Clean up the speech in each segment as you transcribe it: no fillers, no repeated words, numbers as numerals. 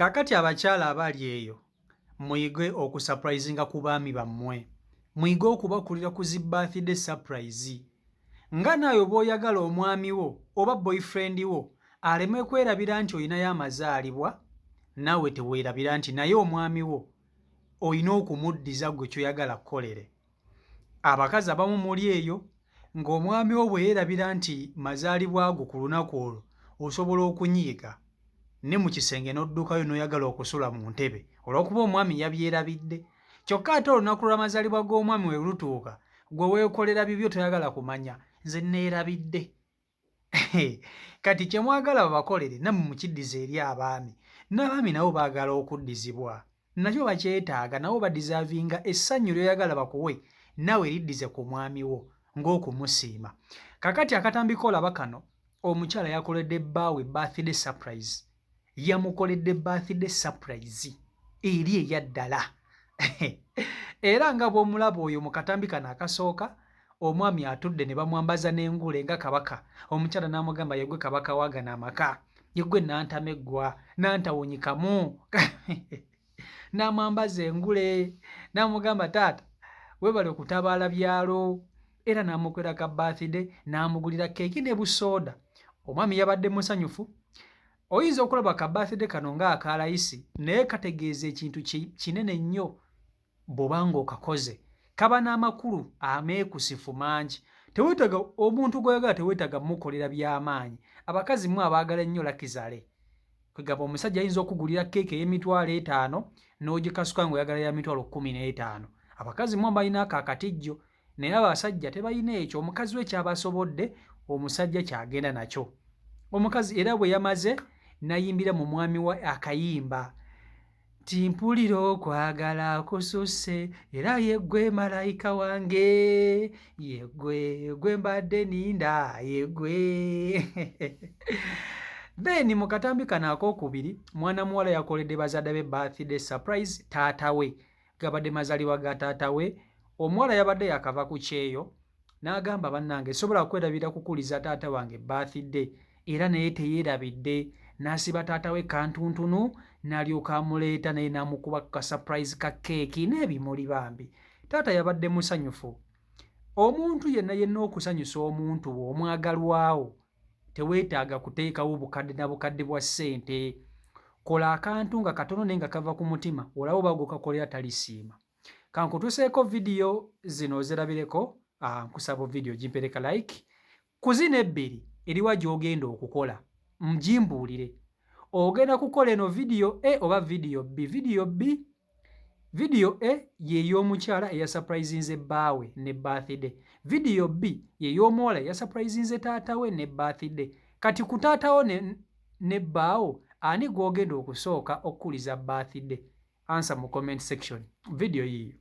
Kakati abakyala abali eyo muyige okusurprisinga ku baami bammwe, muyige okubakulira ku zi birthday surprise. Nga naawe bw'oyagala omwami wo oba boyfriend wo aleme kwerabira nti olinayo amazaalibwa, naawe teweerabira nti naye omwami wo olina okumuddiza gwe ky'oyagala kukolere. Abakazi abamu muli eyo ng'omwami wo bwe yeerabira nti mazaalibwa go ku lunaku olwo osobola okunyiiga ne mu kisenge n'oddukayo n'oyagala okusula mu ntebe olw'okuba omwami yabyerabidde. Kyokka ate olunaku lw'amazaalibwa g'omwami we lutuuka gwe weekolera bibyo toyagala kumanya, nze neerabidde. Kati kye mwagala babakolere nammwe mukiddiza eri abaami. N'abaami nabo baagala okuddizibwa, nakyo bakyetaaga, nabo badizaavinga essanyu ly'oyagala bakuwe nawe liddize ku mwami wo ng'okumusiima. Kakati akatambiko olaba kano, omukyala yakoledde bbaawe birthday surprise. Yamukoledde birthday surprise eri eyaddala. Era nga bw'omulaba oyo mu katambi kano akasooka, omwami atudde ne bamwambaza n'engule nga kabaka. Omukyala n'amugamba yegwe kabaka waagana amaka, yegwe nantameggwa nantawunyikamu. N'amwambaza engule n'amugamba taata weebale okutabaala byalo, era n'amukolera ka birthday n'amugulira keeki ne busooda. Omwami yabadde musanyufu. Oyinza okulaba ka birthday kano ng'aka layisi naye kategeeza ekintu kinene nnyo bw'oba ng'okakoze. Kaba n'amakulu ameekusifu mangi. Teweetaga omuntu gw'oyagala, teweetaga mukolera by'amaanyi. Abakazi mmwe abaagala ennyo lakizale. Kwegamba omusajja ayinza okugulira keeki ey'emitwalo 5 n'ogikasuka ng'oyagala ya mitwalo 15. Abakazi mmwe balina ako akatijjo, naye abasajja tebalina ekyo. Omukazi we kyabasobodde, omusajja kyagenda nakyo. Omukazi era bwe yamaze nayimbira mu mwami we akayimba nti mpulira okwagala kususse era yeggwe malayika wange, yeggwe mbadde ninda, yeggwe. Then mu katambi kano ak'okubiri, mwana muwala yakoledde bazadde be birthday surprise taata we. Gabadde mazaalibwa ga taata we. Omuwala yabadde yakava ku kyeyo n'agamba bannange sobola kwerabira kukuliza taata wange birthday, era naye teyeerabidde. N'asiba taata we kantuntunu n'alyoka amuleeta naye n'amukuba ka surprise ka keeki n'ebimuli bambi. Taata yabadde musanyufu. Omuntu yenna okusanyusa omuntu omwagalwawo teweetaaga kuteekawo bukadde na bukadde bwa ssente. Kola akantu nga katono naye nga kava ku mutima, olaba oba gwokakolera talisiima. Kankutuseeko vidiyo zino ozirabireko. Nkusaba vidiyo gimpereka like. Ku zino ebbiri eriwa gy'ogenda okukola mjimbuulire. Ogenda kukola eno vidiyo A oba vidiyo B. Vidiyo B, vidiyo A ye y'omukyala eya surprisinze bbaawe ne birthday. Vidiyo B ye y'omuwala eya surprisinze taata we ne birthday. Kati ku taatawo ne bbaawo ani gw'ogenda okusooka okukuliza birthday? Answer mu comment section. Vidiyo yiyo.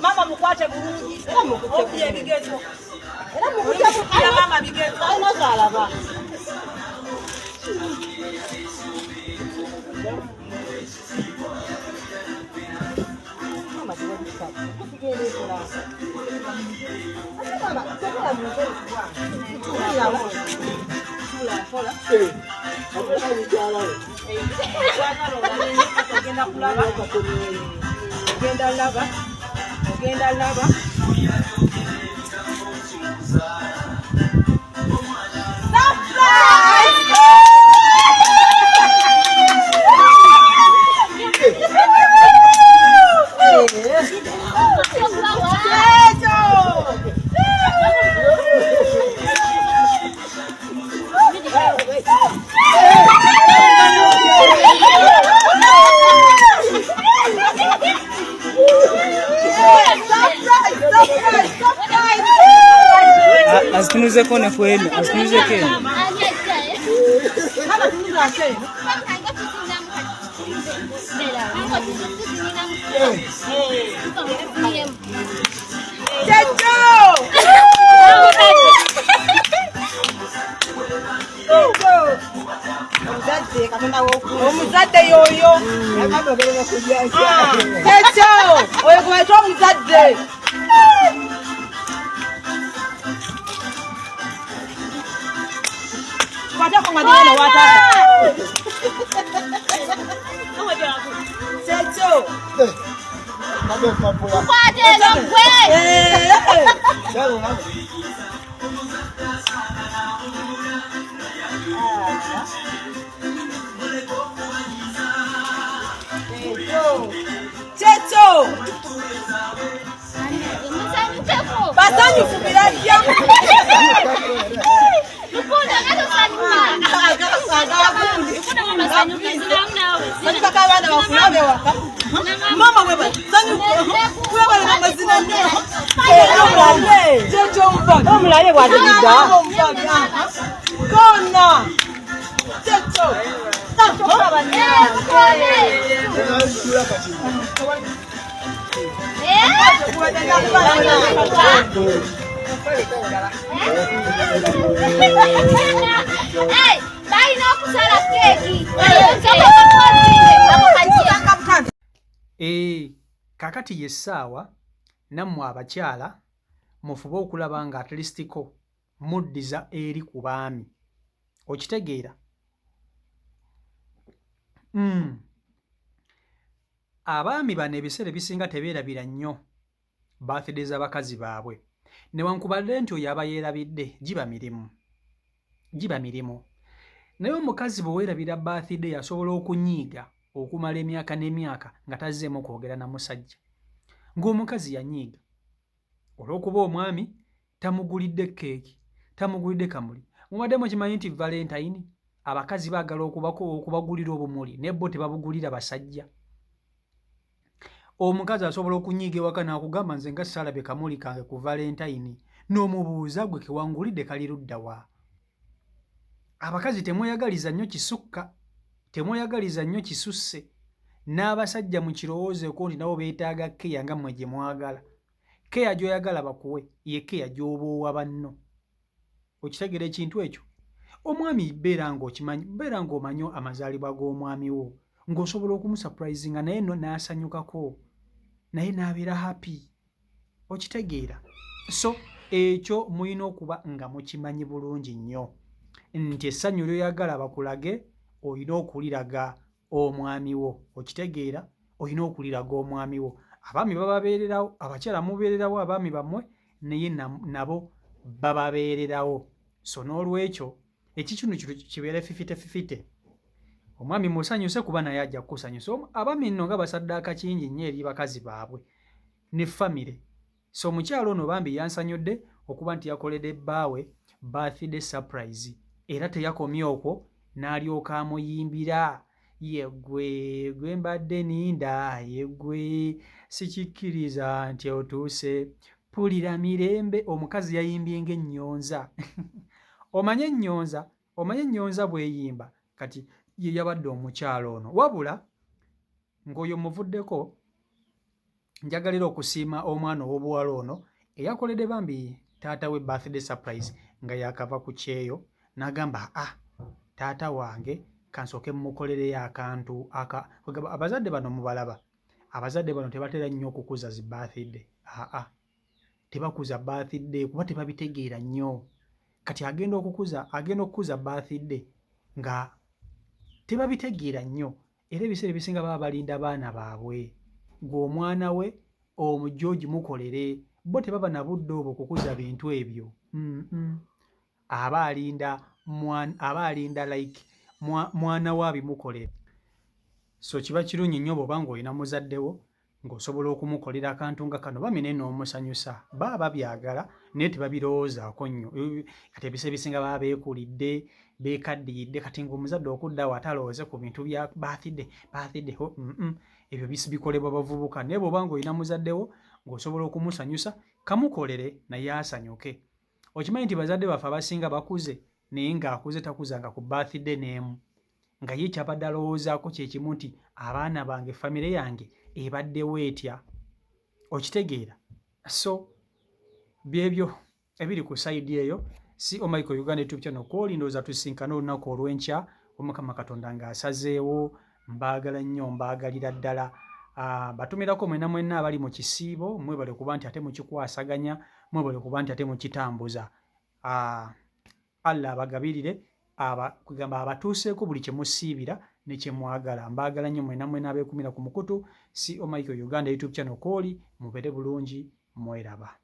Mama mukwate bulungi. Obye bigezo. Era mukwate mama bigezo. Ayina zalaba. Mama tiwa bisaka. Kugende kola. Mama, kola mwe kwa. Tula wa. Tula kola. Akala bijala. Agenda kulaba. Agenda laba. Azitunuzeko ne kwenu, azitunuzeko eno. Haba tunuza ate. Checho! Omuzadde yoyo. Checho! Oyo gwe omuzadde. Kwata kwa madina wata. Checho. Kwate lokwe. Checho. Basanyufu birajja. Lukunda ngato sanyuma. Bakaka abana bakulabe waka. Mama wewe sanyufu. Wewe na mazina nnyo. Checho mpa. Omulabe bwaddiga. Kona. Checho. Kakati yessaawa nammwe abakyala mufube okulaba nga atlistiko muddiza eri ku baami. Okitegeera? Abaami bano ebiseera ebisinga tebeerabira nnyo birthday z'abakazi baabwe. Newankubadde nti oyo aba yeerabidde giba mirimu. Naye omukazi bwe weerabira birthday asobola okunyiiga okumala emyaka n'emyaka nga tazzeemu kwogera na musajja. Ng'omukazi yanyiiga olw'okuba omwami tamugulidde keeki, tamugulidde kamuli. Mubadde mukimanyi nti Valentine abakazi baagala okubagulira obumuli naye bo tebabugulira basajja. Omukazi asobola okunyiiga ewaka n'akugamba nze nga saalabye kamuli kange ku Valentine, n'omubuuza gwe kewangulidde kali ludda wa? Abakazi temweyagaliza nnyo kisukka, temweyagaliza nnyo kisusse. N'abasajja mu kirowoozeeko nti nabo beetaaga keya nga mmwe gye mwagala. Keya gy'oyagala bakuwe ye keya gy'oba owa banno. Okitegeera ekintu ekyo? Omwami beera ng'omanyi amazaalibwa g'omwami wo, ng'osobola okumusapurayizinga naye n'asanyukako, naye n'abeera happy. Okitegeera? So ekyo mulina okuba nga mukimanyi bulungi nnyo nti essanyu ly'oyagala bakulage olina okuliraga omwami wo. Okitegeera? Olina okuliraga omwami wo. Abaami bababeererawo, abakyala mubeererawo abaami bammwe, naye nabo bababeererawo. So n'olwekyo ekitundu kibeere fifite. Omwami musanyuse kuba naye ajja kukusanyusa. Abaami nno nga basaddaaka kingi nnyo eri bakazi baabwe ne famire. So omukyalo ono bambi yansanyudde okuba nti yakoledde bbaawe birthday surprise, era teyakomye okwo n'alyoka amuyimbira, yeggwe mbadde ninda, yeggwe sikikkiriza nti otuuse, pulira mirembe. Omukazi yayimbye ng'ennyonza. Omanye ennyonza bw'eyimba kati ye yabadde omukyalo ono. Wabula ng'oyo muvuddeko, njagalira okusiima omwana ow'obuwala ono eyakoledde bambi taata we birthday surprise nga yakava ku kyeyo n'agamba taata wange kansooke mmukolereyo akantu abazadde bano mubalaba. Abazadde bano tebatera nnyo okukuza zi birthday. Tebakuza birthday kuba tebabitegeera nnyo. Kati agenda okukuza birthday nga tebabitegeera nnyo, era ebiseera ebisinga baba balinda baana baabwe. Ng'omwana we omujja ogimukolere, bo tebaba na budde obwo okukuza bintu ebyo. Aba alinda like mwana we abimukolera. So kiba kirungi nnyo bw'oba ng'olina muzaddewo ng'osobola okumukolera akantu nga kano, bamene n'omusanyusa. Baba babyagala naye tebabirowoozaako nnyo. Kati ebiseera ebisinga baba beekulidde, beekaddiyidde. Kati ng'omuzadde okuddawo atalowooze ku bintu bya birthday. Ebyo bikolebwa bavubuka. Naye bw'oba ng'olina muzaddewo ng'osobola okumusanyusa, kamukolere naye asanyuke. okimanyi nti bazadde baffe abasinga bakuze naye ng'akuze takuzanga ku birthday n'emu nga ye kyabadde alowoozaako kye kimu nti abaana bange famire yange ebaddewo etya okitegeera so byebyo ebiri ku sayidi eyo si Omaiko Uganda YouTube channel kwoli ndowooza tusinkana olunaku olw'enkya omukama katonda ng'asazeewo mbaagala nnyo mbaagalira ddala batumirako mwenna abali mu kisiibo mwebale kuba nti ate mukikwasaganya mwebale kuba nti ate mukitambuza Allah abagabirire kugamba abatuuseeko buli kye musiibira ne kye mwagala mbaagala nnyo mwenna abeekumira ku mukutu si Omaiko Uganda YouTube channel kwoli mubere bulungi mweraba